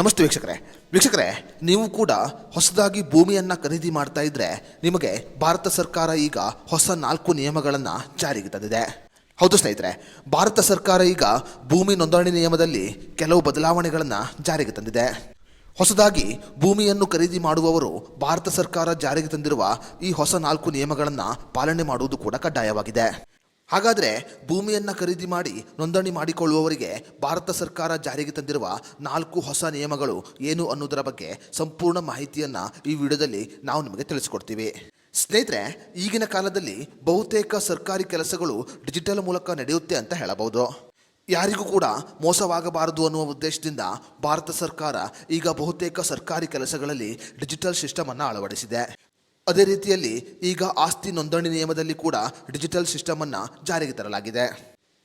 ನಮಸ್ತೆ ವೀಕ್ಷಕರೇ ನೀವು ಕೂಡ ಹೊಸದಾಗಿ ಭೂಮಿಯನ್ನು ಖರೀದಿ ಮಾಡ್ತಾ ಇದ್ರೆ ನಿಮಗೆ ಭಾರತ ಸರ್ಕಾರ ಈಗ ಹೊಸ 4 ನಿಯಮಗಳನ್ನು ಜಾರಿಗೆ ತಂದಿದೆ. ಹೌದು ಸ್ನೇಹಿತರೆ, ಭಾರತ ಸರ್ಕಾರ ಈಗ ಭೂಮಿ ನೋಂದಣಿ ನಿಯಮದಲ್ಲಿ ಕೆಲವು ಬದಲಾವಣೆಗಳನ್ನು ಜಾರಿಗೆ ತಂದಿದೆ. ಹೊಸದಾಗಿ ಭೂಮಿಯನ್ನು ಖರೀದಿ ಮಾಡುವವರು ಭಾರತ ಸರ್ಕಾರ ಜಾರಿಗೆ ತಂದಿರುವ ಈ ಹೊಸ 4 ನಿಯಮಗಳನ್ನು ಪಾಲನೆ ಮಾಡುವುದು ಕೂಡ ಕಡ್ಡಾಯವಾಗಿದೆ. ಹಾಗಾದರೆ ಭೂಮಿಯನ್ನು ಖರೀದಿ ಮಾಡಿ ನೋಂದಣಿ ಮಾಡಿಕೊಳ್ಳುವವರಿಗೆ ಭಾರತ ಸರ್ಕಾರ ಜಾರಿಗೆ ತಂದಿರುವ 4 ಹೊಸ ನಿಯಮಗಳು ಏನು ಅನ್ನೋದರ ಬಗ್ಗೆ ಸಂಪೂರ್ಣ ಮಾಹಿತಿಯನ್ನು ಈ ವಿಡಿಯೋದಲ್ಲಿ ನಾವು ನಿಮಗೆ ತಿಳಿಸ್ಕೊಡ್ತೀವಿ. ಸ್ನೇಹಿತರೆ, ಈಗಿನ ಕಾಲದಲ್ಲಿ ಬಹುತೇಕ ಸರ್ಕಾರಿ ಕೆಲಸಗಳು ಡಿಜಿಟಲ್ ಮೂಲಕ ನಡೆಯುತ್ತೆ ಅಂತ ಹೇಳಬಹುದು. ಯಾರಿಗೂ ಕೂಡ ಮೋಸವಾಗಬಾರದು ಅನ್ನುವ ಉದ್ದೇಶದಿಂದ ಭಾರತ ಸರ್ಕಾರ ಈಗ ಬಹುತೇಕ ಸರ್ಕಾರಿ ಕೆಲಸಗಳಲ್ಲಿ ಡಿಜಿಟಲ್ ಸಿಸ್ಟಮ್ ಅನ್ನು ಅಳವಡಿಸಿದೆ. ಅದೇ ರೀತಿಯಲ್ಲಿ ಈಗ ಆಸ್ತಿ ನೋಂದಣಿ ನಿಯಮದಲ್ಲಿ ಕೂಡ ಡಿಜಿಟಲ್ ಸಿಸ್ಟಮ್ ಅನ್ನು ಜಾರಿಗೆ ತರಲಾಗಿದೆ.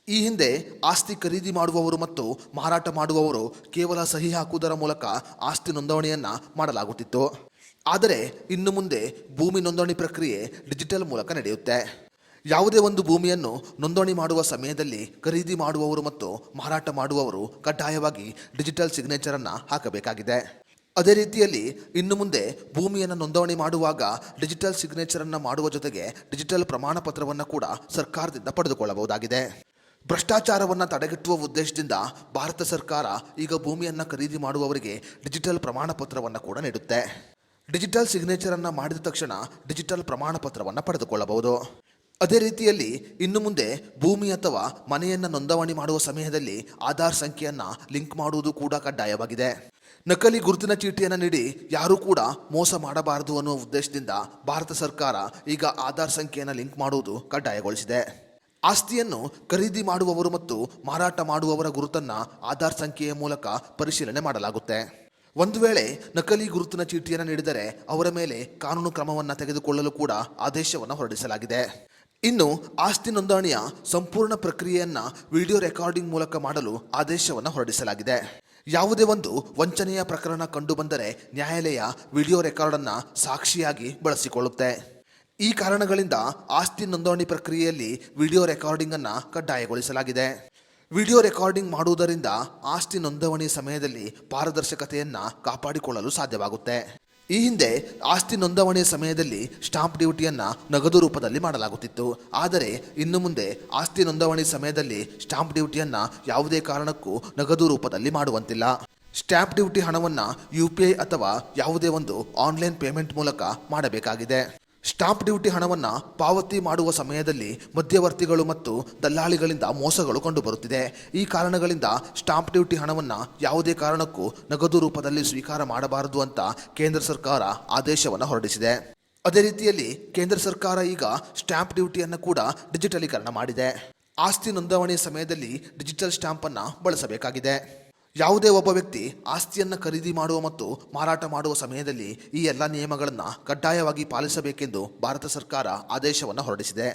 ಈ ಹಿಂದೆ ಆಸ್ತಿ ಖರೀದಿ ಮಾಡುವವರು ಮತ್ತು ಮಾರಾಟ ಮಾಡುವವರು ಕೇವಲ ಸಹಿ ಹಾಕುವುದರ ಮೂಲಕ ಆಸ್ತಿ ನೋಂದಣಿಯನ್ನು ಮಾಡಲಾಗುತ್ತಿತ್ತು. ಆದರೆ ಇನ್ನು ಮುಂದೆ ಭೂಮಿ ನೋಂದಣಿ ಪ್ರಕ್ರಿಯೆ ಡಿಜಿಟಲ್ ಮೂಲಕ ನಡೆಯುತ್ತೆ. ಯಾವುದೇ ಒಂದು ಭೂಮಿಯನ್ನು ನೋಂದಣಿ ಮಾಡುವ ಸಮಯದಲ್ಲಿ ಖರೀದಿ ಮಾಡುವವರು ಮತ್ತು ಮಾರಾಟ ಮಾಡುವವರು ಕಡ್ಡಾಯವಾಗಿ ಡಿಜಿಟಲ್ ಸಿಗ್ನೇಚರನ್ನು ಹಾಕಬೇಕಾಗಿದೆ. ಅದೇ ರೀತಿಯಲ್ಲಿ ಇನ್ನು ಮುಂದೆ ಭೂಮಿಯನ್ನು ನೋಂದಣಿ ಮಾಡುವಾಗ ಡಿಜಿಟಲ್ ಸಿಗ್ನೇಚರನ್ನು ಮಾಡುವ ಜೊತೆಗೆ ಡಿಜಿಟಲ್ ಪ್ರಮಾಣ ಪತ್ರವನ್ನು ಕೂಡ ಸರ್ಕಾರದಿಂದ ಪಡೆದುಕೊಳ್ಳಬಹುದಾಗಿದೆ. ಭ್ರಷ್ಟಾಚಾರವನ್ನು ತಡೆಗಟ್ಟುವ ಉದ್ದೇಶದಿಂದ ಭಾರತ ಸರ್ಕಾರ ಈಗ ಭೂಮಿಯನ್ನು ಖರೀದಿ ಮಾಡುವವರಿಗೆ ಡಿಜಿಟಲ್ ಪ್ರಮಾಣ ಪತ್ರವನ್ನು ಕೂಡ ನೀಡುತ್ತೆ. ಡಿಜಿಟಲ್ ಸಿಗ್ನೇಚರನ್ನು ಮಾಡಿದ ತಕ್ಷಣ ಡಿಜಿಟಲ್ ಪ್ರಮಾಣ ಪತ್ರವನ್ನು ಪಡೆದುಕೊಳ್ಳಬಹುದು. ಅದೇ ರೀತಿಯಲ್ಲಿ ಇನ್ನು ಮುಂದೆ ಭೂಮಿ ಅಥವಾ ಮನೆಯನ್ನು ನೋಂದಣಿ ಮಾಡುವ ಸಮಯದಲ್ಲಿ ಆಧಾರ್ ಸಂಖ್ಯೆಯನ್ನು ಲಿಂಕ್ ಮಾಡುವುದು ಕೂಡ ಕಡ್ಡಾಯವಾಗಿದೆ. ನಕಲಿ ಗುರುತಿನ ಚೀಟಿಯನ್ನು ನೀಡಿ ಯಾರೂ ಕೂಡ ಮೋಸ ಮಾಡಬಾರದು ಅನ್ನುವ ಉದ್ದೇಶದಿಂದ ಭಾರತ ಸರ್ಕಾರ ಈಗ ಆಧಾರ್ ಸಂಖ್ಯೆಯನ್ನು ಲಿಂಕ್ ಮಾಡುವುದು ಕಡ್ಡಾಯಗೊಳಿಸಿದೆ. ಆಸ್ತಿಯನ್ನು ಖರೀದಿ ಮಾಡುವವರು ಮತ್ತು ಮಾರಾಟ ಮಾಡುವವರ ಗುರುತನ್ನು ಆಧಾರ್ ಸಂಖ್ಯೆಯ ಮೂಲಕ ಪರಿಶೀಲನೆ ಮಾಡಲಾಗುತ್ತೆ. ಒಂದು ವೇಳೆ ನಕಲಿ ಗುರುತಿನ ಚೀಟಿಯನ್ನು ನೀಡಿದರೆ ಅವರ ಮೇಲೆ ಕಾನೂನು ಕ್ರಮವನ್ನು ತೆಗೆದುಕೊಳ್ಳಲು ಕೂಡ ಆದೇಶವನ್ನು ಹೊರಡಿಸಲಾಗಿದೆ. ಇನ್ನು ಆಸ್ತಿ ನೋಂದಣಿಯ ಸಂಪೂರ್ಣ ಪ್ರಕ್ರಿಯೆಯನ್ನು ವಿಡಿಯೋ ರೆಕಾರ್ಡಿಂಗ್ ಮೂಲಕ ಮಾಡಲು ಆದೇಶವನ್ನು ಹೊರಡಿಸಲಾಗಿದೆ. ಯಾವುದೇ ಒಂದು ವಂಚನೆಯ ಪ್ರಕರಣ ಕಂಡುಬಂದರೆ ನ್ಯಾಯಾಲಯ ವಿಡಿಯೋ ರೆಕಾರ್ಡನ್ನು ಸಾಕ್ಷಿಯಾಗಿ ಬಳಸಿಕೊಳ್ಳುತ್ತೆ. ಈ ಕಾರಣಗಳಿಂದ ಆಸ್ತಿ ನೋಂದಣಿ ಪ್ರಕ್ರಿಯೆಯಲ್ಲಿ ವಿಡಿಯೋ ರೆಕಾರ್ಡಿಂಗ್ ಅನ್ನು ಕಡ್ಡಾಯಗೊಳಿಸಲಾಗಿದೆ. ವಿಡಿಯೋ ರೆಕಾರ್ಡಿಂಗ್ ಮಾಡುವುದರಿಂದ ಆಸ್ತಿ ನೋಂದಣಿ ಸಮಯದಲ್ಲಿ ಪಾರದರ್ಶಕತೆಯನ್ನು ಕಾಪಾಡಿಕೊಳ್ಳಲು ಸಾಧ್ಯವಾಗುತ್ತೆ. ಈ ಹಿಂದೆ ಆಸ್ತಿ ನೋಂದಣಿಯ ಸಮಯದಲ್ಲಿ ಸ್ಟಾಂಪ್ ಡ್ಯೂಟಿಯನ್ನು ನಗದು ರೂಪದಲ್ಲಿ ಮಾಡಲಾಗುತ್ತಿತ್ತು. ಆದರೆ ಇನ್ನು ಮುಂದೆ ಆಸ್ತಿ ನೋಂದಣಿ ಸಮಯದಲ್ಲಿ ಸ್ಟಾಂಪ್ ಡ್ಯೂಟಿಯನ್ನು ಯಾವುದೇ ಕಾರಣಕ್ಕೂ ನಗದು ರೂಪದಲ್ಲಿ ಮಾಡುವಂತಿಲ್ಲ. ಸ್ಟಾಂಪ್ ಡ್ಯೂಟಿ ಹಣವನ್ನು UPI ಅಥವಾ ಯಾವುದೇ ಒಂದು ಆನ್ಲೈನ್ ಪೇಮೆಂಟ್ ಮೂಲಕ ಮಾಡಬೇಕಾಗಿದೆ. ಸ್ಟಾಂಪ್ ಡ್ಯೂಟಿ ಹಣವನ್ನು ಪಾವತಿ ಮಾಡುವ ಸಮಯದಲ್ಲಿ ಮಧ್ಯವರ್ತಿಗಳು ಮತ್ತು ದಲ್ಲಾಳಿಗಳಿಂದ ಮೋಸಗಳು ಕಂಡುಬರುತ್ತಿದೆ. ಈ ಕಾರಣಗಳಿಂದ ಸ್ಟಾಂಪ್ ಡ್ಯೂಟಿ ಹಣವನ್ನು ಯಾವುದೇ ಕಾರಣಕ್ಕೂ ನಗದು ರೂಪದಲ್ಲಿ ಸ್ವೀಕಾರ ಮಾಡಬಾರದು ಅಂತ ಕೇಂದ್ರ ಸರ್ಕಾರ ಆದೇಶವನ್ನು ಹೊರಡಿಸಿದೆ. ಅದೇ ರೀತಿಯಲ್ಲಿ ಕೇಂದ್ರ ಸರ್ಕಾರ ಈಗ ಸ್ಟಾಂಪ್ ಡ್ಯೂಟಿಯನ್ನು ಕೂಡ ಡಿಜಿಟಲೀಕರಣ ಮಾಡಿದೆ. ಆಸ್ತಿ ನೋಂದಣಿ ಸಮಯದಲ್ಲಿ ಡಿಜಿಟಲ್ ಸ್ಟಾಂಪನ್ನು ಬಳಸಬೇಕಾಗಿದೆ. ಯಾವುದೇ ಒಬ್ಬ ವ್ಯಕ್ತಿ ಆಸ್ತಿಯನ್ನು ಖರೀದಿ ಮಾಡುವ ಮತ್ತು ಮಾರಾಟ ಮಾಡುವ ಸಮಯದಲ್ಲಿ ಈ ಎಲ್ಲ ನಿಯಮಗಳನ್ನು ಕಡ್ಡಾಯವಾಗಿ ಪಾಲಿಸಬೇಕೆಂದು ಭಾರತ ಸರ್ಕಾರ ಆದೇಶವನ್ನು ಹೊರಡಿಸಿದೆ.